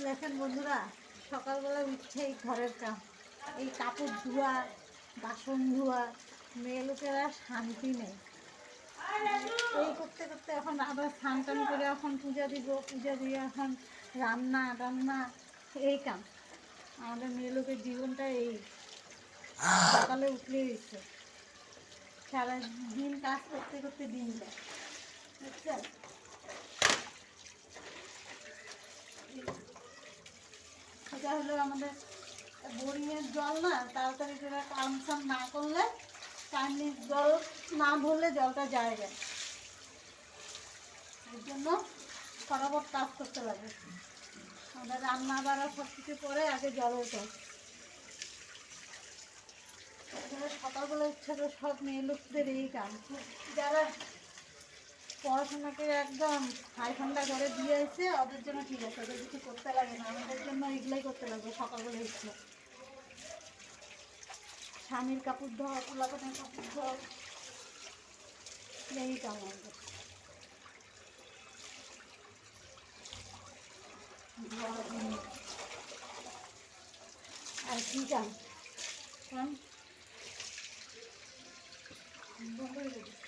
দেখেন বন্ধুরা, সকালবেলা উঠেই ঘরের কাম, এই কাপড় ধোয়া, বাসন ধোয়া, মেয়ে লোকেরা শান্তি নেই। এই করতে করতে এখন আবার স্নান টান করে এখন পূজা দিব, পূজা দিয়ে এখন রান্না টান্না, এই কাম। আমাদের মেয়ে লোকের জীবনটা এই সকালে উঠলে হয়েছে, সারাদিন কাজ করতে করতে দিন যায়, বুঝছেন। এটা হলো আমাদের বোরিংয়ের জল না, তাড়াতাড়ি করে কাম সাম না করলে, পানির জল না ভরলে জলটা যায় যায়, এর জন্য ফটাফট কাজ করতে লাগে। আমাদের রান্না বাড়া সব কিছু করে আগে জলের কাজ। সকালবেলা ইচ্ছা করে সব মেয়ে লোকদের এই কাম, যারা পড়াশোনাকে একদম হাই ঠান্ডা করে দিয়ে এসে ওদের জন্য ঠিক আছে, ওদের কিছু করতে লাগে না, আমাদের জন্য এগুলোই করতে লাগবে। সকালবেলা ইচ্ছে স্বামীর কাপড় ধোয়া, পোলাপানের কাপড় ধোয়া, এই কাম আমাদের। আর কি কাম বন্ধ হয়ে যাবে।